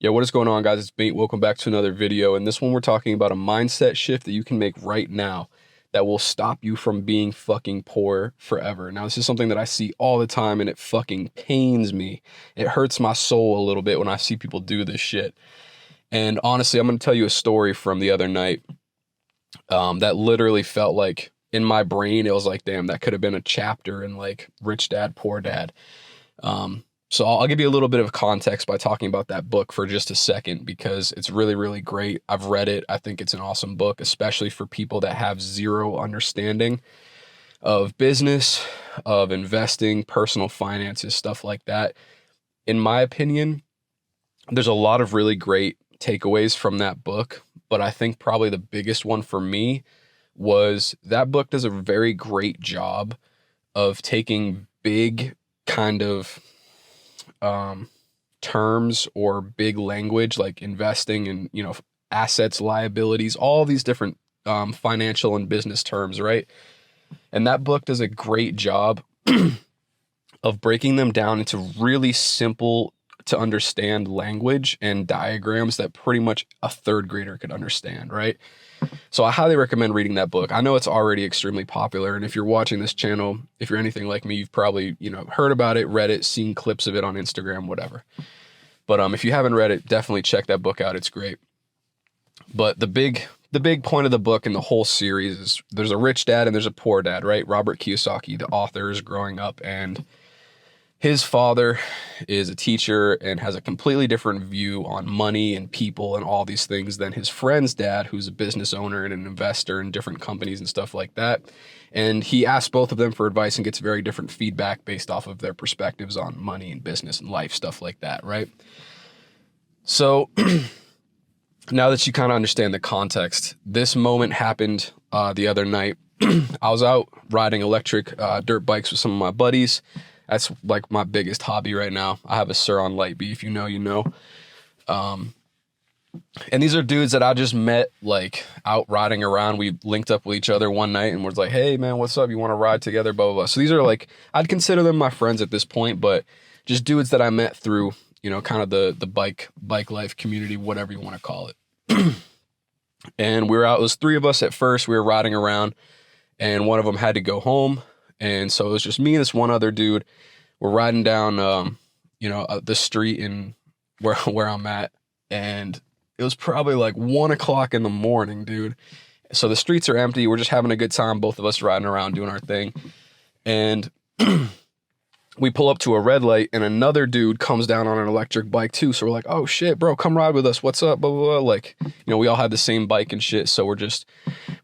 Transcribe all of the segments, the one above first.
Yeah, what is going on, guys? It's Bengt. Welcome back to another video. In this one, we're talking about a mindset shift that you can make right now that will stop you from being fucking poor forever. Now, this is something that I see all the time, and it fucking pains me. It hurts my soul a little bit when I see people do this shit. And honestly, I'm going to tell you a story from the other night that literally felt like in my brain, it was like, damn, that could have been a chapter in like Rich Dad, Poor Dad. So I'll give you a little bit of context by talking about that book for just a second because it's really, really great. I've read it. I think it's an awesome book, especially for people that have zero understanding of business, of investing, personal finances, stuff like that. In my opinion, there's a lot of really great takeaways from that book, but I think probably the biggest one for me was that book does a very great job of taking big kind of terms or big language like investing and, assets, liabilities, all these different financial and business terms, right? And that book does a great job of breaking them down into really simple to understand language and diagrams that pretty much a third grader could understand, right? So I highly recommend reading that book. I know it's already extremely popular, and if you're watching this channel, if you're anything like me, you've probably, heard about it, read it, seen clips of it on Instagram, whatever. But if you haven't read it, definitely check that book out. It's great. But the big point of the book and the whole series is there's a rich dad and there's a poor dad, right? Robert Kiyosaki, the author, is growing up, and his father is a teacher and has a completely different view on money and people and all these things than his friend's dad, who's a business owner and an investor in different companies and stuff like that. And he asks both of them for advice and gets very different feedback based off of their perspectives on money and business and life, stuff like that, right? So now that you kind of understand the context, this moment happened the other night. I was out riding electric dirt bikes with some of my buddies. That's like my biggest hobby right now. I have a Sur on Light B. If you know, you know. And these are dudes that I just met like out riding around. We linked up with each other one night and was like, hey man, what's up? You want to ride together? Blah, blah, blah. So these are like, I'd consider them my friends at this point, but just dudes that I met through, kind of the bike life community, whatever you want to call it. And we were out, it was three of us at first. We were riding around and one of them had to go home. And so it was just me and this one other dude. We're riding down, the street in where I'm at. And it was probably like 1 o'clock in the morning, dude. So the streets are empty. We're just having a good time. Both of us riding around doing our thing. And we pull up to a red light and another dude comes down on an electric bike too. So we're like, oh shit, bro, come ride with us. What's up? Blah, blah, blah. Like, we all had the same bike and shit. So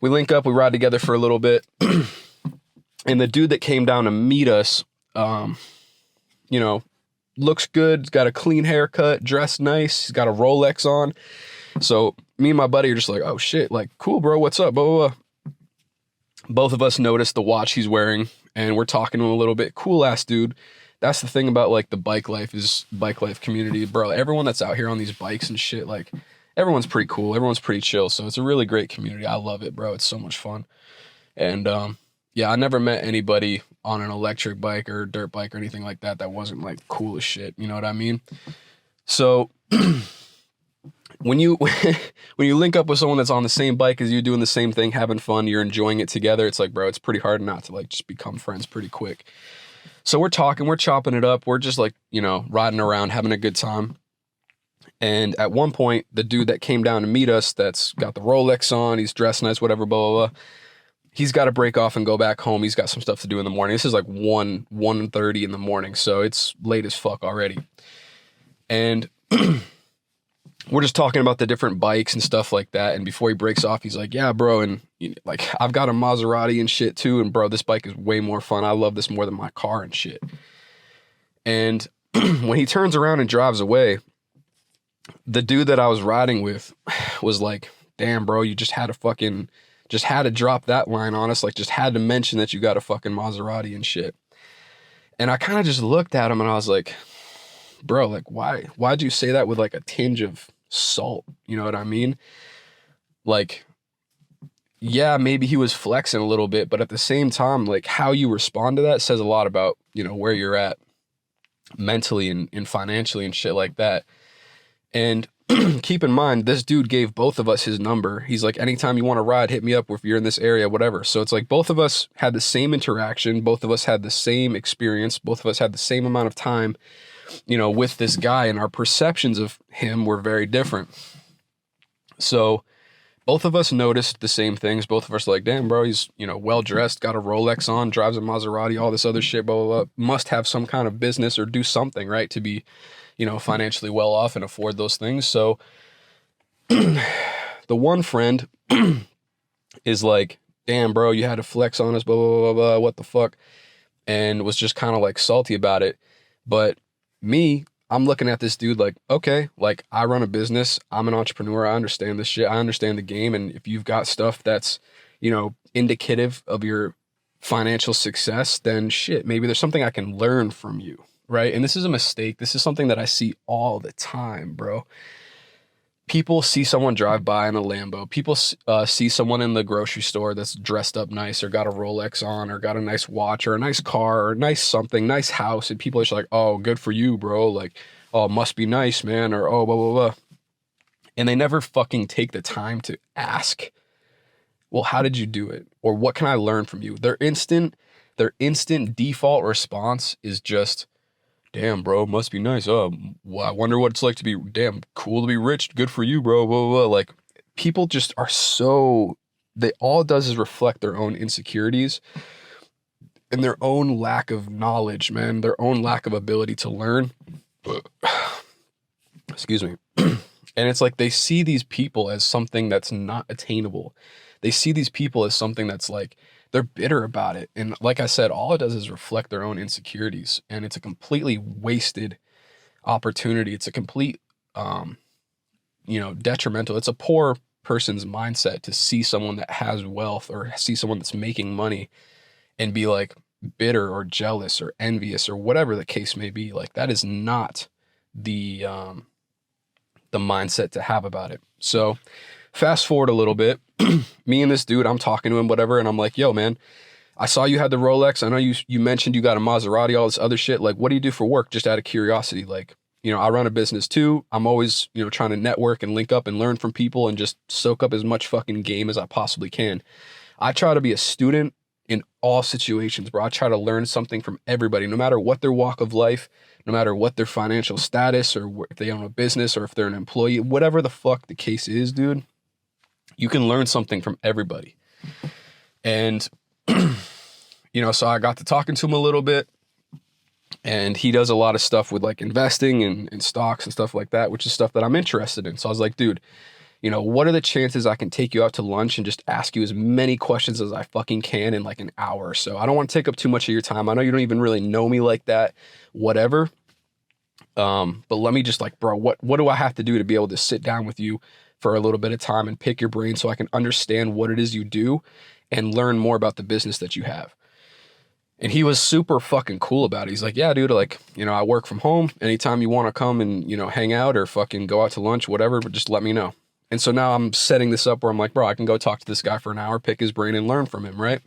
we link up, we ride together for a little bit. And the dude that came down to meet us, looks good. He's got a clean haircut, dressed nice. He's got a Rolex on. So me and my buddy are just like, oh shit, like, cool, bro. What's up? Blah, blah, blah. Both of us noticed the watch he's wearing and we're talking to him a little bit. Cool ass dude. That's the thing about like the bike life community, bro. Everyone that's out here on these bikes and shit, like everyone's pretty cool. Everyone's pretty chill. So it's a really great community. I love it, bro. It's so much fun. And, yeah, I never met anybody on an electric bike or dirt bike or anything like that wasn't like cool as shit. You know what I mean? So when you link up with someone that's on the same bike as you, doing the same thing, having fun, you're enjoying it together, it's like, bro, it's pretty hard not to like just become friends pretty quick. So we're talking, we're chopping it up. We're just like, riding around, having a good time. And at one point, the dude that came down to meet us, that's got the Rolex on, he's dressed nice, whatever, blah, blah, blah. He's got to break off and go back home. He's got some stuff to do in the morning. This is like 1:30 in the morning. So it's late as fuck already. And we're just talking about the different bikes and stuff like that. And before he breaks off, he's like, yeah, bro. And like, I've got a Maserati and shit too. And bro, this bike is way more fun. I love this more than my car and shit. And when he turns around and drives away, the dude that I was riding with was like, damn, bro, you just had to drop that line on us, like just had to mention that you got a fucking Maserati and shit. And I kind of just looked at him and I was like, bro, like why'd you say that with like a tinge of salt? You know what I mean? Like, yeah, maybe he was flexing a little bit, but at the same time, like how you respond to that says a lot about, where you're at mentally and financially and shit like that. And keep in mind, this dude gave both of us his number. He's like, anytime you want to ride, hit me up if you're in this area, whatever. So it's like both of us had the same interaction. Both of us had the same experience. Both of us had the same amount of time, with this guy, and our perceptions of him were very different. So both of us noticed the same things. Both of us were like, damn, bro, he's, well dressed, got a Rolex on, drives a Maserati, all this other shit, blah, blah, blah. Must have some kind of business or do something, right, to be, financially well off and afford those things. So the one friend is like, damn, bro, you had to flex on us, blah, blah, blah, blah, what the fuck? And was just kind of like salty about it. But me, I'm looking at this dude like, okay, like I run a business. I'm an entrepreneur. I understand this shit. I understand the game. And if you've got stuff that's, indicative of your financial success, then shit, maybe there's something I can learn from you. Right. And this is a mistake. This is something that I see all the time, bro. People see someone drive by in a Lambo. People see someone in the grocery store that's dressed up nice or got a Rolex on or got a nice watch or a nice car or a nice something, nice house. And people are just like, oh, good for you, bro. Like, oh, must be nice, man. Or, oh, blah, blah, blah. And they never fucking take the time to ask, well, how did you do it? Or what can I learn from you? Their instant default response is just, damn, bro, must be nice. Well, I wonder what it's like to be damn cool to be rich. Good for you, bro. Blah, blah, blah. Like, people just are all it does is reflect their own insecurities and their own lack of knowledge, man, their own lack of ability to learn. Excuse me. And it's like they see these people as something that's not attainable. They see these people as something that's like, they're bitter about it. And like I said, all it does is reflect their own insecurities. And it's a completely wasted opportunity. It's a complete, detrimental. It's a poor person's mindset to see someone that has wealth or see someone that's making money and be like bitter or jealous or envious or whatever the case may be. Like, that is not the mindset to have about it. So fast forward a little bit, me and this dude, I'm talking to him, whatever. And I'm like, yo, man, I saw you had the Rolex. I know you mentioned you got a Maserati, all this other shit. Like, what do you do for work? Just out of curiosity. Like, I run a business too. I'm always, trying to network and link up and learn from people and just soak up as much fucking game as I possibly can. I try to be a student in all situations, bro. I try to learn something from everybody, no matter what their walk of life, no matter what their financial status or if they own a business or if they're an employee, whatever the fuck the case is, dude. You can learn something from everybody. And, so I got to talking to him a little bit, and he does a lot of stuff with like investing and stocks and stuff like that, which is stuff that I'm interested in. So I was like, dude, what are the chances I can take you out to lunch and just ask you as many questions as I fucking can in like an hour or so? I don't want to take up too much of your time. I know you don't even really know me like that, whatever. But let me just like, bro, what do I have to do to be able to sit down with you for a little bit of time and pick your brain so I can understand what it is you do and learn more about the business that you have? And he was super fucking cool about it. He's like, yeah, dude, like, I work from home. Anytime you want to come and, hang out or fucking go out to lunch, whatever, but just let me know. And so now I'm setting this up where I'm like, bro, I can go talk to this guy for an hour, pick his brain and learn from him, right?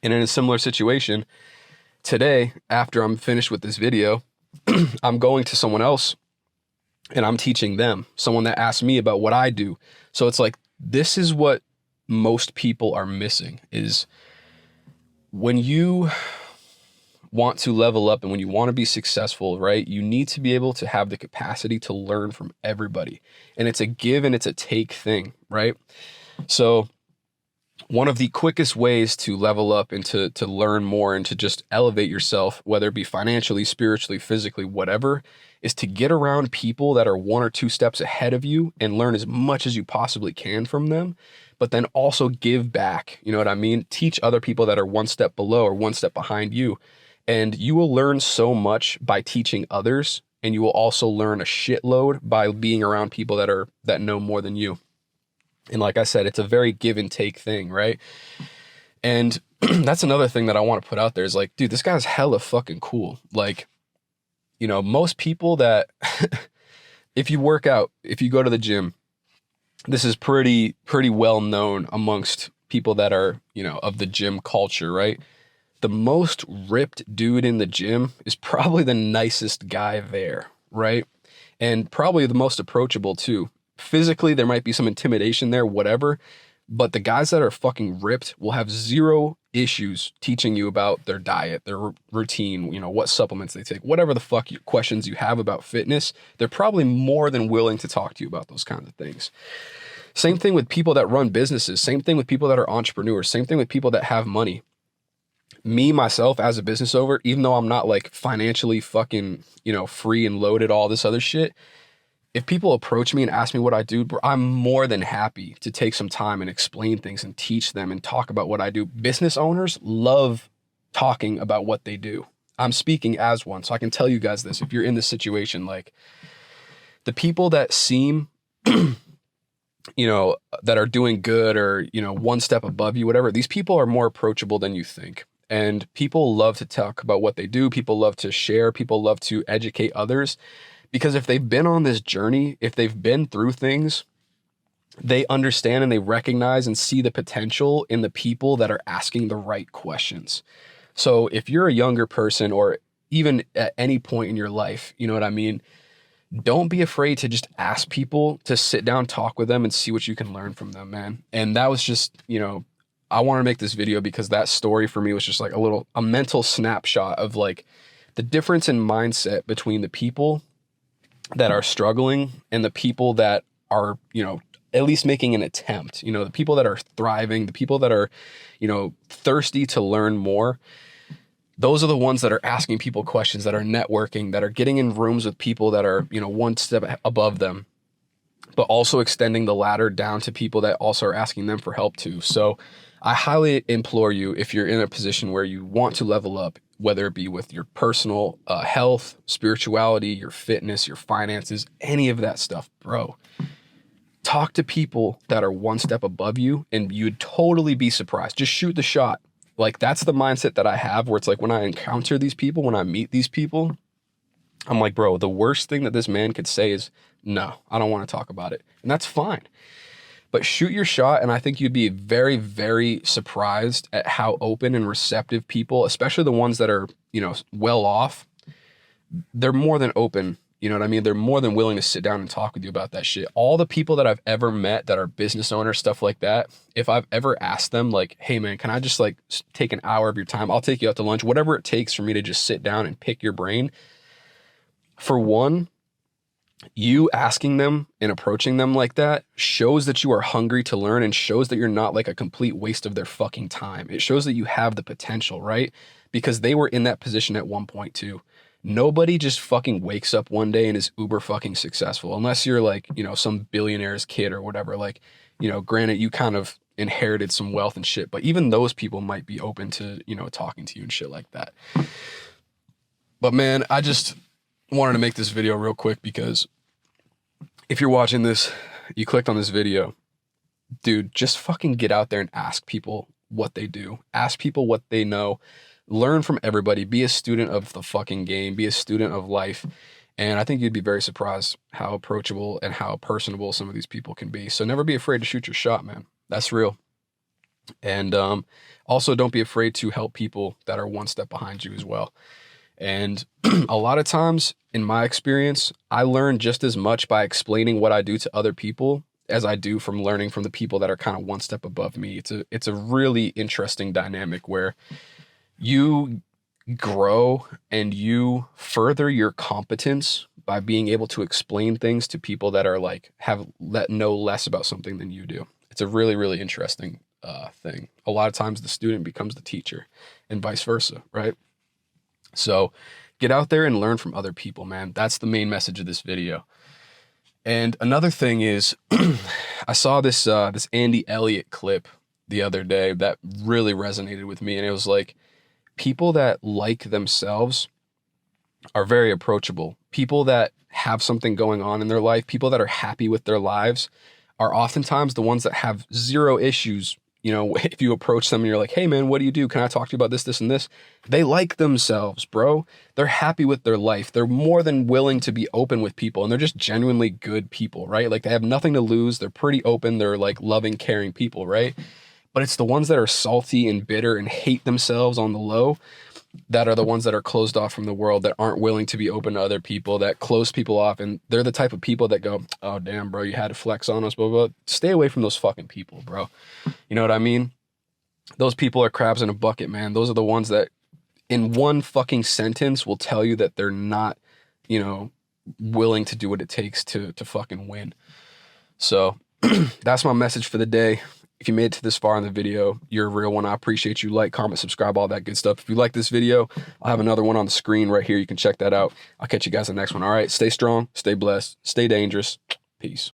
And in a similar situation, today, after I'm finished with this video, I'm going to someone else and I'm teaching them, someone that asked me about what I do. So it's like, this is what most people are missing, is when you want to level up and when you want to be successful, right? You need to be able to have the capacity to learn from everybody. And it's a give and it's a take thing, right? So one of the quickest ways to level up and to learn more and to just elevate yourself, whether it be financially, spiritually, physically, whatever, is to get around people that are one or two steps ahead of you and learn as much as you possibly can from them, but then also give back. You know what I mean? Teach other people that are one step below or one step behind you. And you will learn so much by teaching others. And you will also learn a shitload by being around people that know more than you. And like I said, it's a very give and take thing, right? And that's another thing that I want to put out there is like, dude, this guy's hella fucking cool. Like, most people that, if you work out, if you go to the gym, this is pretty well known amongst people that are, of the gym culture, right? The most ripped dude in the gym is probably the nicest guy there, right? and probably the most approachable too. Physically, there might be some intimidation there, whatever, but the guys that are fucking ripped will have zero issues teaching you about their diet, their routine, what supplements they take, whatever the fuck questions you have about fitness. They're probably more than willing to talk to you about those kinds of things. Same thing with people that run businesses. Same thing with people that are entrepreneurs. Same thing with people that have money. Me, myself, as a business owner, even though I'm not like financially fucking, free and loaded, all this other shit, if people approach me and ask me what I do, I'm more than happy to take some time and explain things and teach them and talk about what I do. Business owners love talking about what they do. I'm speaking as one, so I can tell you guys this. If you're in this situation, like the people that seem, that are doing good or, one step above you, whatever, these people are more approachable than you think. And people love to talk about what they do. People love to share. People love to educate others. Because if they've been on this journey, if they've been through things, they understand and they recognize and see the potential in the people that are asking the right questions. So if you're a younger person or even at any point in your life, you know what I mean? Don't be afraid to just ask people to sit down, talk with them and see what you can learn from them, man. And that was just, I want to make this video because that story for me was just like a mental snapshot of like the difference in mindset between the people that are struggling and the people that are, at least making an attempt, the people that are thriving, the people that are, thirsty to learn more. Those are the ones that are asking people questions, that are networking, that are getting in rooms with people that are, one step above them, but also extending the ladder down to people that also are asking them for help too. So I highly implore you, if you're in a position where you want to level up, whether it be with your personal health, spirituality, your fitness, your finances, any of that stuff, bro, talk to people that are one step above you and you'd totally be surprised. Just shoot the shot. Like that's the mindset that I have, where it's like when I encounter these people, when I meet these people, I'm like, bro, the worst thing that this man could say is, no, I don't want to talk about it. And that's fine. But shoot your shot, and I think you'd be very, very surprised at how open and receptive people, especially the ones that are, well off, they're more than open. You know what I mean? They're more than willing to sit down and talk with you about that shit. All the people that I've ever met that are business owners, stuff like that, if I've ever asked them like, hey man, can I just like take an hour of your time? I'll take you out to lunch, whatever it takes for me to just sit down and pick your brain. For one, you asking them and approaching them like that shows that you are hungry to learn and shows that you're not like a complete waste of their fucking time. It shows that you have the potential, right? Because they were in that position at one point too. Nobody just fucking wakes up one day and is uber fucking successful unless you're like, some billionaire's kid or whatever. Like, granted, you kind of inherited some wealth and shit, but even those people might be open to, talking to you and shit like that. But man, I just wanted to make this video real quick because if you're watching this, you clicked on this video, dude, just fucking get out there and ask people what they do. Ask people what they know. Learn from everybody. Be a student of the fucking game. Be a student of life. And I think you'd be very surprised how approachable and how personable some of these people can be. So never be afraid to shoot your shot, man. That's real. And also don't be afraid to help people that are one step behind you as well. And a lot of times, in my experience, I learn just as much by explaining what I do to other people as I do from learning from the people that are kind of one step above me. It's a really interesting dynamic where you grow and you further your competence by being able to explain things to people that are like know less about something than you do. It's a really, really interesting thing. A lot of times the student becomes the teacher and vice versa, right? So get out there and learn from other people, man. That's the main message of this video. And another thing is I saw this Andy Elliott clip the other day that really resonated with me. And it was like, people that like themselves are very approachable. People that have something going on in their life, people that are happy with their lives are oftentimes the ones that have zero issues. If you approach them and you're like, hey man, what do you do? Can I talk to you about this, this, and this? They like themselves, bro. They're happy with their life. They're more than willing to be open with people, and they're just genuinely good people, right? Like they have nothing to lose. They're pretty open. They're like loving, caring people, right? But it's the ones that are salty and bitter and hate themselves on the low. that are the ones that are closed off from the world, that aren't willing to be open to other people, that close people off. And they're the type of people that go, oh, damn, bro, you had to flex on us, blah, blah, blah. Stay away from those fucking people, bro. You know what I mean? Those people are crabs in a bucket, man. Those are the ones that in one fucking sentence will tell you that they're not, you know, willing to do what it takes to fucking win. So that's my message for the day. If you made it to this far in the video, you're a real one. I appreciate you. Like, comment, subscribe, all that good stuff. If you like this video, I'll have another one on the screen right here. You can check that out. I'll catch you guys in the next one. All right. Stay strong, stay blessed, stay dangerous. Peace.